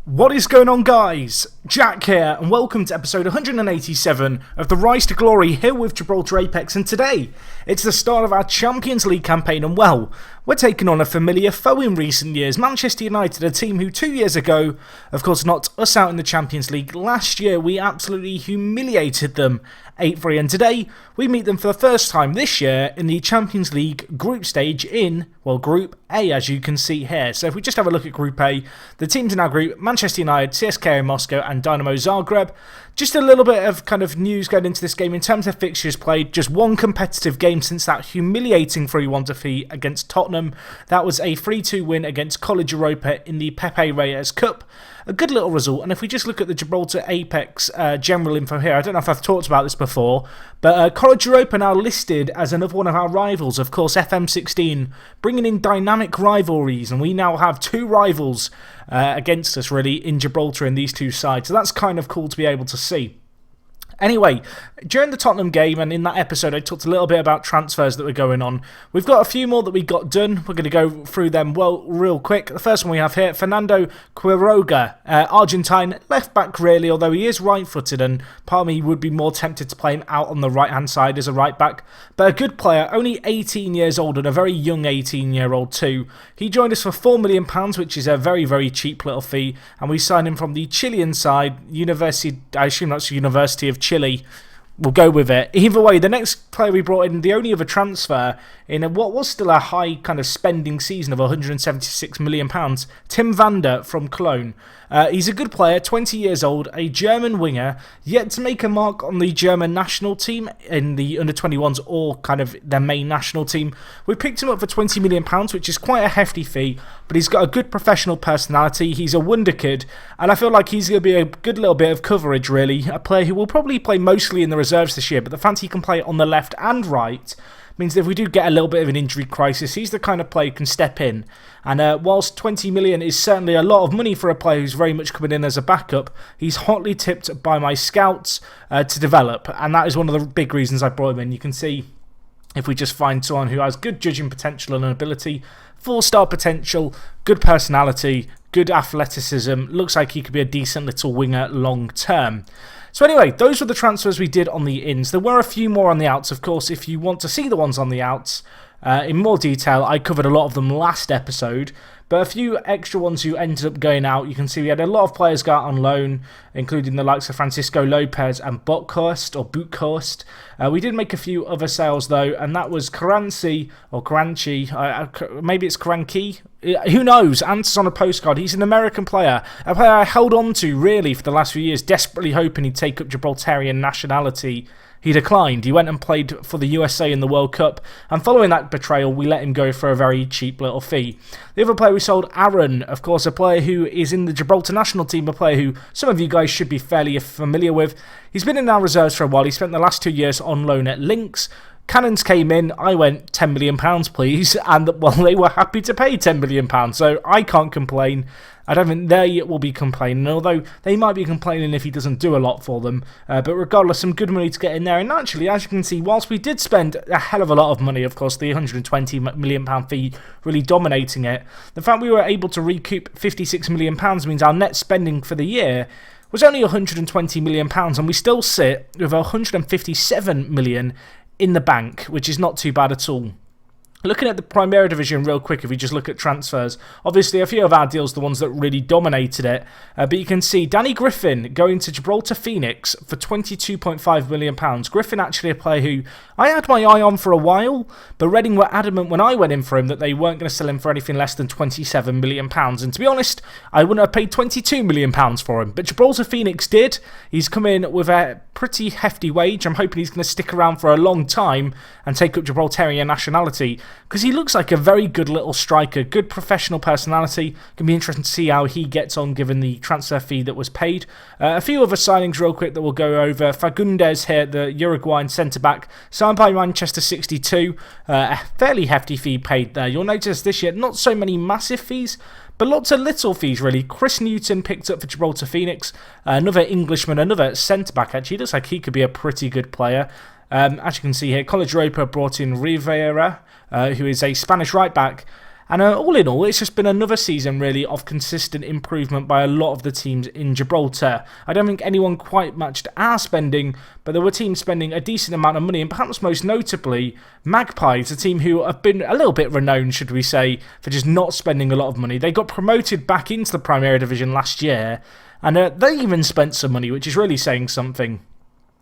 What is going on, guys? Jack here, and welcome to episode 187 of the Rise to Glory here with Gibraltar Apex. And today, it's the start of our Champions League campaign, and well, we're taking on a familiar foe in recent years, Manchester United, a team who 2 years ago, of course, knocked us out in the Champions League. Last year, we absolutely humiliated them 8-3, and today, we meet them for the first time this year in the Champions League group stage in, well, Group A, as you can see here. So if we just have a look at Group A, the teams in our group, Manchester United, CSKA Moscow and Dynamo Zagreb. Just a little bit of kind of news going into this game in terms of fixtures played. Just one competitive game since that humiliating 3-1 defeat against Tottenham. That was a 3-2 win against College Europa in the Pepe Reyes Cup. A good little result, and if we just look at the Gibraltar Apex general info here, I don't know if I've talked about this before, but College Europa now listed as another one of our rivals. Of course, FM16 bringing in dynamic rivalries, and we now have two rivals against us, really, in Gibraltar in these two sides. So that's kind of cool to be able to see. Anyway, during the Tottenham game and in that episode, I talked a little bit about transfers that were going on. We've got a few more that we got done. We're going to go through them real quick. The first one we have here, Fernando Quiroga, Argentine left back really, although he is right-footed, and part of me would be more tempted to play him out on the right-hand side as a right back. But a good player, only 18 years old, and a very young 18-year-old too. He joined us for £4 million, which is a very, very cheap little fee, and we signed him from the Chilean side, I assume that's University of Chile. We'll go with it. Either way, the next player we brought in, the only other transfer in what was still a high kind of spending season of £176 million, Tim Vander from Cologne. He's a good player, 20 years old, a German winger, yet to make a mark on the German national team in the under-21s or kind of their main national team. We picked him up for £20 million, which is quite a hefty fee, but he's got a good professional personality. He's a wonder kid, and I feel like he's going to be a good little bit of coverage, really. A player who will probably play mostly in the reserves this year, but the fact he can play on the left and right means that if we do get a little bit of an injury crisis, he's the kind of player who can step in. And whilst 20 million is certainly a lot of money for a player who's very much coming in as a backup, he's hotly tipped by my scouts to develop, and that is one of the big reasons I brought him in. You can see, if we just find someone who has good judging potential and ability, 4-star potential, good personality, good athleticism, looks like he could be a decent little winger long term. So anyway, those were the transfers we did on the ins. There were a few more on the outs, of course. If you want to see the ones on the outs in more detail, I covered a lot of them last episode. But a few extra ones who ended up going out. You can see we had a lot of players go out on loan, including the likes of Francisco Lopez and Bukhorst. We did make a few other sales, though, and that was Karanci, maybe it's Karanki. Who knows? Answers on a postcard. He's an American player, a player I held on to, really, for the last few years, desperately hoping he'd take up Gibraltarian nationality. He declined. He went and played for the USA in the World Cup, and following that betrayal, we let him go for a very cheap little fee. The other player we sold, Aaron, of course, a player who is in the Gibraltar national team, a player who some of you guys should be fairly familiar with. He's been in our reserves for a while. He spent the last 2 years on loan at Lynx. Cannons came in, I went £10 million please, and well, they were happy to pay £10 million, so I can't complain. I don't think they will be complaining, although they might be complaining if he doesn't do a lot for them. But regardless, some good money to get in there. And actually, as you can see, whilst we did spend a hell of a lot of money, of course, the £120 million fee really dominating it, the fact we were able to recoup £56 million means our net spending for the year was only £120 million, and we still sit with £157 million in the bank, which is not too bad at all. Looking at the Primera Division real quick, if we just look at transfers, obviously a few of our deals, the ones that really dominated it, but you can see Danny Griffin going to Gibraltar Phoenix for £22.5 million. Griffin actually a player who I had my eye on for a while, but Reading were adamant when I went in for him that they weren't going to sell him for anything less than £27 million. And to be honest, I wouldn't have paid £22 million for him, but Gibraltar Phoenix did. He's come in with a pretty hefty wage. I'm hoping he's going to stick around for a long time and take up Gibraltarian nationality, because he looks like a very good little striker, good professional personality. Can be interesting to see how he gets on given the transfer fee that was paid. A few other signings real quick that we'll go over. Fagundes here, the Uruguayan centre-back, signed by Manchester 62. A fairly hefty fee paid there. You'll notice this year, not so many massive fees, but lots of little fees, really. Chris Newton picked up for Gibraltar Phoenix. Another Englishman, another centre-back, actually. Looks like he could be a pretty good player. As you can see here, College Europa brought in Rivera, who is a Spanish right-back. And all in all, it's just been another season really of consistent improvement by a lot of the teams in Gibraltar. I don't think anyone quite matched our spending, but there were teams spending a decent amount of money, and perhaps most notably Magpies, a team who have been a little bit renowned, should we say, for just not spending a lot of money. They got promoted back into the Primera Division last year, and they even spent some money, which is really saying something.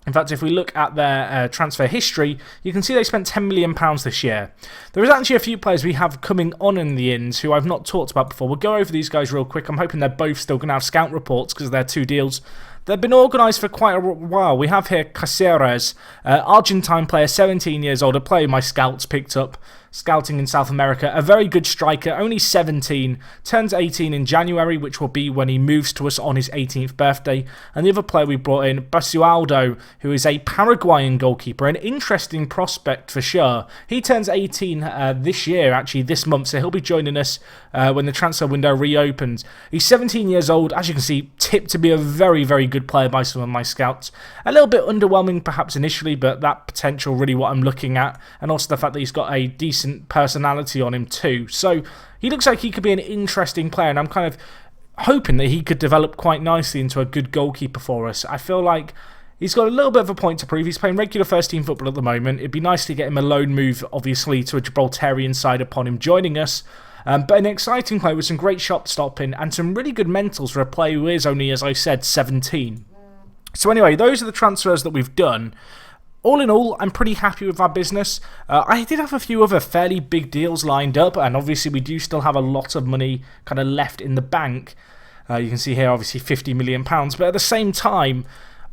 In fact, if we look at their transfer history, you can see they spent £10 million this year. There is actually a few players we have coming on in the Inns who I've not talked about before. We'll go over these guys real quick. I'm hoping they're both still going to have scout reports because they're 2 deals. They've been organised for quite a while. We have here Caceres, Argentine player, 17 years old, a player my scouts picked up, scouting in South America. A very good striker, only 17, turns 18 in January, which will be when he moves to us on his 18th birthday. And the other player we brought in, Basualdo, who is a Paraguayan goalkeeper, an interesting prospect for sure. He turns 18 this year, actually this month, so he'll be joining us when the transfer window reopens. He's 17 years old, as you can see, tipped to be a very, very good player by some of my scouts. A little bit underwhelming perhaps initially, but that potential really what I'm looking at, and also the fact that he's got a decent personality on him too. So he looks like he could be an interesting player, and I'm kind of hoping that he could develop quite nicely into a good goalkeeper for us. I feel like he's got a little bit of a point to prove. He's playing regular first team football at the moment. It'd be nice to get him a loan move, obviously, to a Gibraltarian side upon him joining us. But an exciting player with some great shot stopping and some really good mentals for a player who is only, as I said, 17. So anyway, those are the transfers that we've done. All in all, I'm pretty happy with our business. I did have a few other fairly big deals lined up, and obviously we do still have a lot of money kind of left in the bank. You can see here, obviously, £50 million. But at the same time,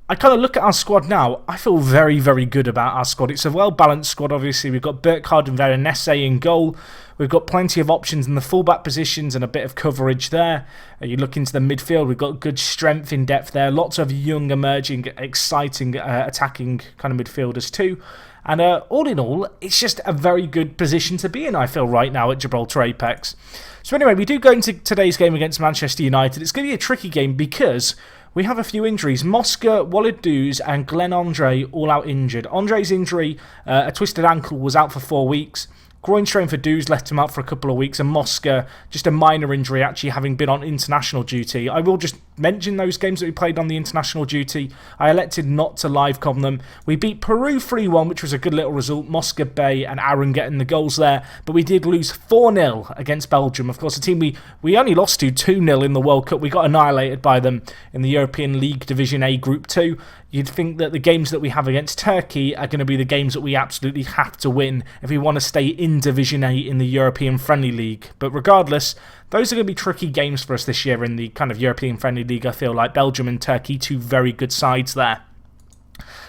I kind of look at our squad now. I feel very, very good about our squad. It's a well-balanced squad, obviously. We've got Burkhardt and Veronese in goal. We've got plenty of options in the fullback positions and a bit of coverage there. You look into the midfield, we've got good strength in depth there. Lots of young, emerging, exciting, attacking kind of midfielders too. And all in all, it's just a very good position to be in, I feel, right now at Gibraltar Apex. So anyway, we do go into today's game against Manchester United. It's going to be a tricky game because we have a few injuries. Mosca, Walid Duz and Glenn Andre all out injured. Andre's injury, a twisted ankle, was out for 4 weeks. Groin strain for Duz left him out for a couple of weeks, and Mosca, just a minor injury, actually having been on international duty. I will just mention those games that we played on the international duty. I elected not to live-com them. We beat Peru 3-1, which was a good little result. Mosca, Bay and Aaron getting the goals there, but we did lose 4-0 against Belgium. Of course, a team we only lost to 2-0 in the World Cup. We got annihilated by them in the European League Division A Group 2. You'd think that the games that we have against Turkey are going to be the games that we absolutely have to win if we want to stay in Division A in the European Friendly League. But regardless, those are going to be tricky games for us this year in the kind of European Friendly League. I feel like Belgium and Turkey, 2 very good sides there.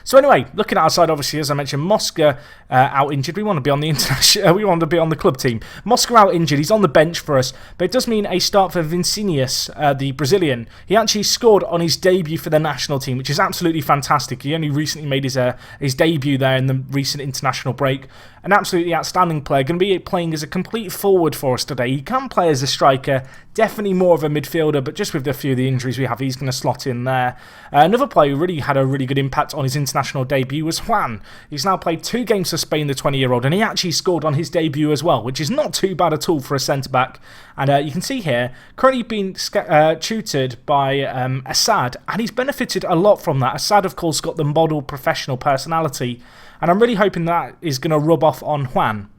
So anyway, looking at our side, obviously, as I mentioned, Mosca out injured. We want to be on the international. We want to be on the club team. Mosca out injured. He's on the bench for us, but it does mean a start for Vinícius, the Brazilian. He actually scored on his debut for the national team, which is absolutely fantastic. He only recently made his debut there in the recent international break. An absolutely outstanding player. Going to be playing as a complete forward for us today. He can play as a striker. Definitely more of a midfielder, but just with a few of the injuries we have, he's going to slot in there. Another player who really had a really good impact on his international debut was Juan. He's now played 2 games for Spain, the 20-year-old, and he actually scored on his debut as well, which is not too bad at all for a centre-back. And you can see here, currently being tutored by Assad, and he's benefited a lot from that. Assad, of course, got the model professional personality, and I'm really hoping that is going to rub off on Juan.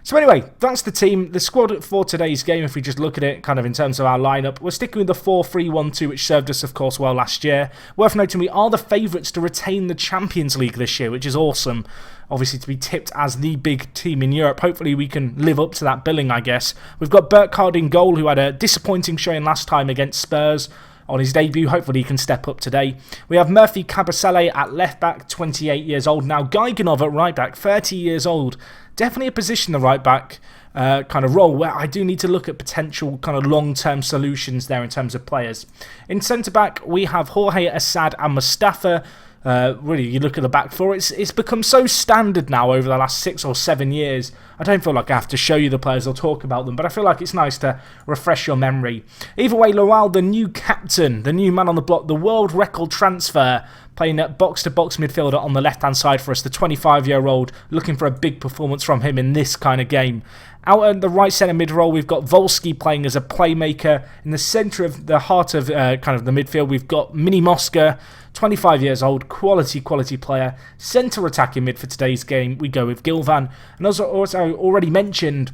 So anyway, that's the team. The squad for today's game, if we just look at it kind of in terms of our lineup, we're sticking with the 4-3-1-2, which served us, of course, well last year. Worth noting, we are the favourites to retain the Champions League this year, which is awesome. Obviously, to be tipped as the big team in Europe. Hopefully, we can live up to that billing, I guess. We've got Burkhardt in goal, who had a disappointing showing last time against Spurs on his debut. Hopefully he can step up today. We have Murphy Cabasele at left back, 28 years old now. Gaiganov at right back, 30 years old. Definitely a position, the right back kind of role, where I do need to look at potential kind of long-term solutions there in terms of players. In centre-back, we have Jorge, Assad and Mustafa. Really, you look at the back four, it's become so standard now over the last 6 or 7 years. I don't feel like I have to show you the players or talk about them, but I feel like it's nice to refresh your memory. Either way, Lowell, the new captain, the new man on the block, the world record transfer, playing at box-to-box midfielder on the left-hand side for us, the 25-year-old, looking for a big performance from him in this kind of game. Out at the right centre mid role, we've got Volsky playing as a playmaker. In the centre of the heart of kind of the midfield, we've got Mini Mosca, 25 years old, quality player. Centre attacking mid for today's game, we go with Gilvan. And as I also already mentioned,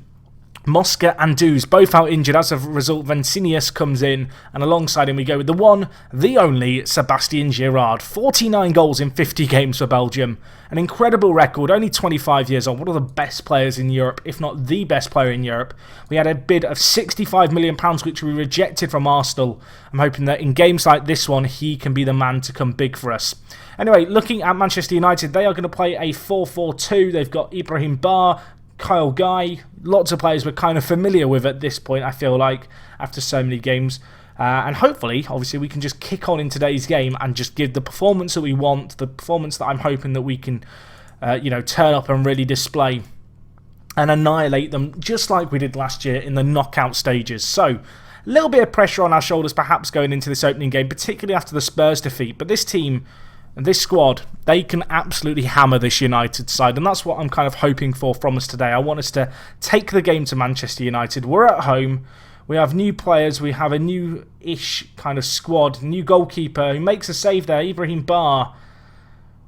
Mosca and Duz both out injured. As a result, Vincinius comes in, and alongside him we go with the one, the only, Sebastien Girard. 49 goals in 50 games for Belgium. An incredible record, only 25 years old. One of the best players in Europe, if not the best player in Europe. We had a bid of £65 million, which we rejected from Arsenal. I'm hoping that in games like this one, he can be the man to come big for us. Anyway, looking at Manchester United, they are going to play a 4-4-2. They've got Ibrahim Bar, Kyle Guy, lots of players we're kind of familiar with at this point, I feel like, after so many games. And hopefully, obviously, we can just kick on in today's game and just give the performance that we want, the performance that I'm hoping that we can, turn up and really display and annihilate them just like we did last year in the knockout stages. So, a little bit of pressure on our shoulders perhaps going into this opening game, particularly after the Spurs defeat. But this team, this squad, they can absolutely hammer this United side, and that's what I'm kind of hoping for from us today. I want us to take the game to Manchester United. We're at home. We have new players. We have a new-ish kind of squad. New goalkeeper who makes a save there. Ibrahim Bar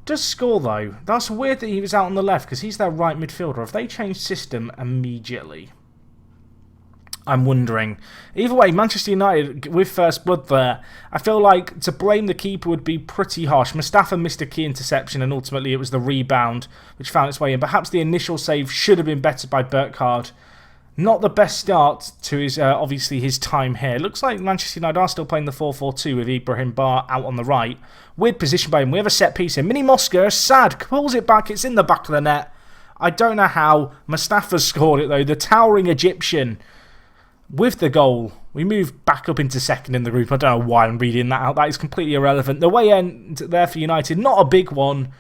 does score, though. That's weird that he was out on the left because he's their right midfielder. Have they changed system immediately? I'm wondering. Either way, Manchester United with first blood there. I feel like to blame the keeper would be pretty harsh. Mustafa missed a key interception and ultimately it was the rebound which found its way in. Perhaps the initial save should have been bettered by Burkhardt. Not the best start to his obviously his time here. Looks like Manchester United are still playing the 4-4-2 with Ibrahim Bar out on the right. Weird position by him. We have a set piece here. Mini Mosca, sad, pulls it back. It's in the back of the net. I don't know how. Mustafa scored it though. The towering Egyptian with the goal. We move back up into second in the group. I don't know why I'm reading that out. That is completely irrelevant. The way end there for United, not a big one.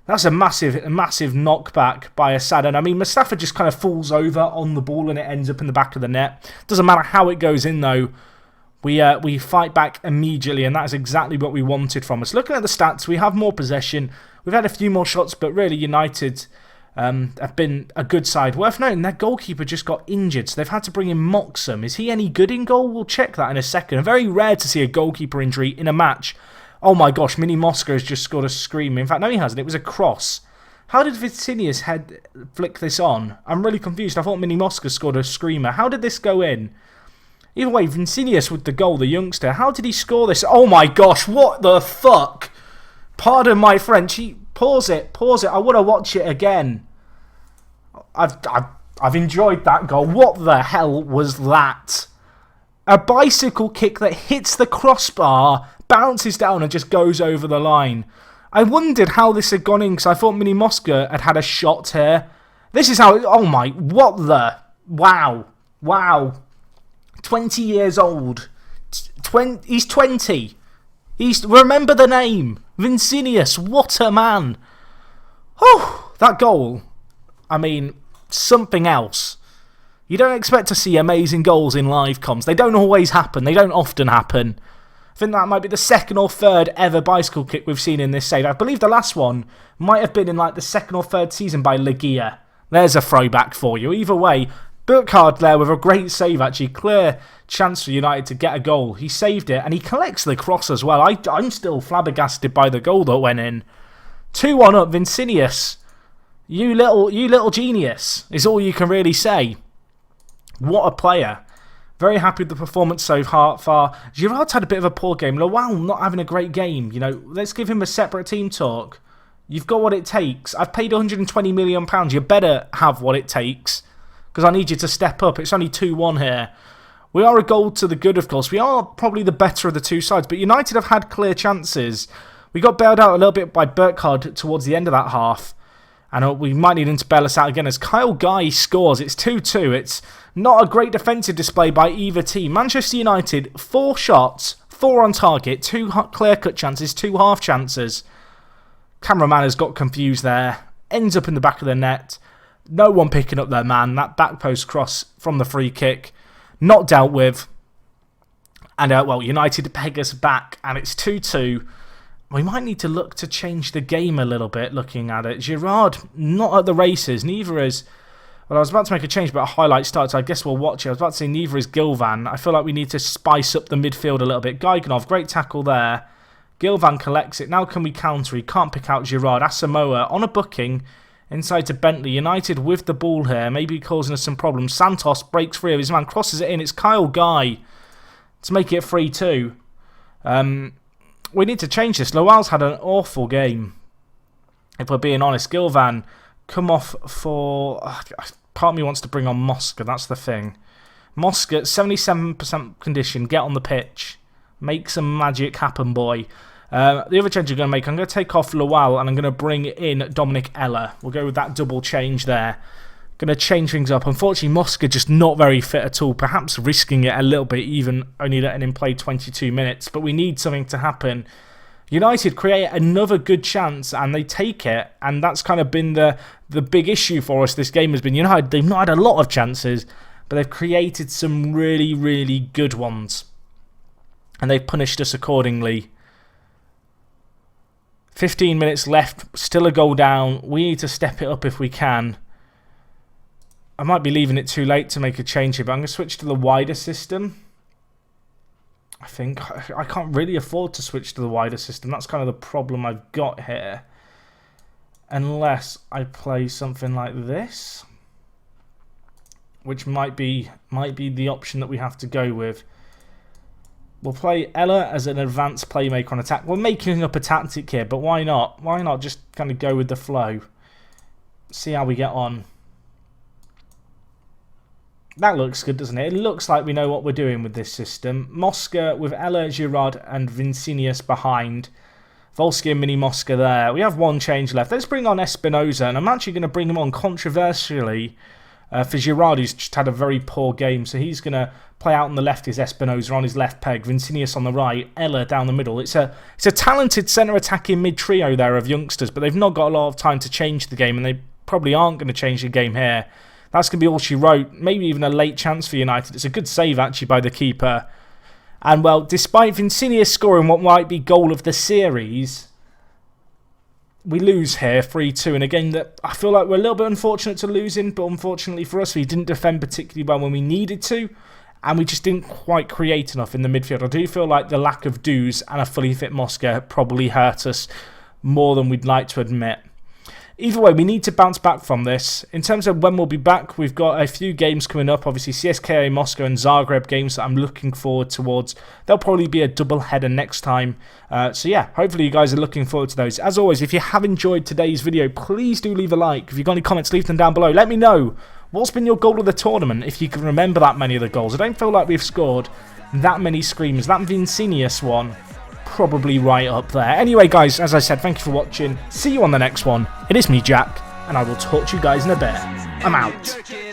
That's a massive knockback by Assad. And I mean, Mustafa just kind of falls over on the ball and it ends up in the back of the net. Doesn't matter how it goes in though. We fight back immediately, and that is exactly what we wanted from us. Looking at the stats, we have more possession. We've had a few more shots, but really United have been a good side. Worth noting, their goalkeeper just got injured, so they've had to bring in Moxham. Is he any good in goal? We'll check that in a second. Very rare to see a goalkeeper injury in a match. Oh my gosh, Mini Mosca has just scored a scream. In fact, no he hasn't. It was a cross. How did Vincinius flick this on? I'm really confused. I thought Mini Mosca scored a screamer. How did this go in? Either way, Vincinius with the goal, the youngster. How did he score this? Oh my gosh, what the fuck? Pardon my French. Pause it. I want to watch it again. I've enjoyed that goal. What the hell was that? A bicycle kick that hits the crossbar, bounces down and just goes over the line. I wondered how this had gone in because I thought Mini Mosca had a shot here. This is how... Oh my... What the... Wow. 20 years old. He's 20. Remember the name. Vincinius. What a man. Oh, that goal. I mean, something else. You don't expect to see amazing goals in live comms. They don't always happen. They don't often happen. I think that might be the second or third ever bicycle kick we've seen in this save. I believe the last one might have been in like the second or third season by Legia. There's a throwback for you. Either way, Burkhardt there with a great save actually. Clear chance for United to get a goal. He saved it and he collects the cross as well. I'm still flabbergasted by the goal that went in. 2-1 up, Vincinius. You little genius is all you can really say. What a player. Very happy with the performance so far. Gibraltar's had a bit of a poor game. Lawal not having a great game. You know, let's give him a separate team talk. You've got what it takes. I've paid £120 million. You better have what it takes. Because I need you to step up. It's only 2-1 here. We are a goal to the good, of course. We are probably the better of the two sides. But United have had clear chances. We got bailed out a little bit by Burkhardt towards the end of that half. And we might need him to bail us out again as Kyle Guy scores. It's 2-2. It's not a great defensive display by either team. Manchester United, 4 shots, 4 on target, 2 clear-cut chances, 2 half chances. Cameraman has got confused there. Ends up in the back of the net. No one picking up their man. That back post cross from the free kick. Not dealt with. And, United peg us back. And it's 2-2. we might need to look to change the game a little bit, looking at it. Girard, not at the races. Neither is... Well, I was about to make a change, but a highlight starts. I guess we'll watch it. I was about to say neither is Gilvan. I feel like we need to spice up the midfield a little bit. Gaiganov, great tackle there. Gilvan collects it. Now can we counter? He can't pick out Girard. Asamoah on a booking inside to Bentley. United with the ball here, maybe causing us some problems. Santos breaks free of his man, crosses it in. It's Kyle Guy to make it 3-2. We need to change this. Lowell's had an awful game, if we're being honest. Gilvan come off for... part of me wants to bring on Mosca, that's the thing. Mosca, 77% condition, get on the pitch. Make some magic happen, boy. The other change I'm going to make, I'm going to take off Lowell and I'm going to bring in Dominic Eller. We'll go with that double change there. Going to change things up. Unfortunately, Mosca just not very fit at all. Perhaps risking it a little bit, even only letting him play 22 minutes. But we need something to happen. United create another good chance and they take it, and that's kind of been the big issue for us this game has been United. They've not had a lot of chances, but they've created some really, really good ones, and they've punished us accordingly. 15 minutes left, still a goal down. We need to step it up if we can. I might be leaving it too late to make a change here, but I'm going to switch to the wider system. I think I can't really afford to switch to the wider system. That's kind of the problem I've got here. Unless I play something like this, which might be the option that we have to go with. We'll play Ella as an advanced playmaker on attack. We're making up a tactic here, but why not? Why not just kind of go with the flow? See how we get on. That looks good, doesn't it? It looks like we know what we're doing with this system. Mosca with Ella, Girard and Vincinius behind. Volsky and Mini Mosca there. We have one change left. Let's bring on Espinoza, and I'm actually going to bring him on controversially for Girard, who's just had a very poor game. So he's going to play out on the left is Espinoza on his left peg, Vincinius on the right, Ella down the middle. It's a talented centre attacking mid-trio there of youngsters, but they've not got a lot of time to change the game, and they probably aren't going to change the game here. That's going to be all she wrote. Maybe even a late chance for United. It's a good save, actually, by the keeper. And, well, despite Vincinius scoring what might be goal of the series, we lose here 3-2 in a game that I feel like we're a little bit unfortunate to lose in, but unfortunately for us, we didn't defend particularly well when we needed to, and we just didn't quite create enough in the midfield. I do feel like the lack of dues and a fully fit Mosca probably hurt us more than we'd like to admit. Either way, we need to bounce back from this. In terms of when we'll be back, we've got a few games coming up. Obviously, CSKA Moscow and Zagreb games that I'm looking forward towards. There'll probably be a double header next time. So yeah, hopefully you guys are looking forward to those. As always, if you have enjoyed today's video, please do leave a like. If you've got any comments, leave them down below. Let me know what's been your goal of the tournament, if you can remember that many of the goals. I don't feel like we've scored that many screamers. That Vincinius one, probably right up there. Anyway, guys, as I said, thank you for watching. See you on the next one. It is me, Jack, and I will talk to you guys in a bit. I'm out.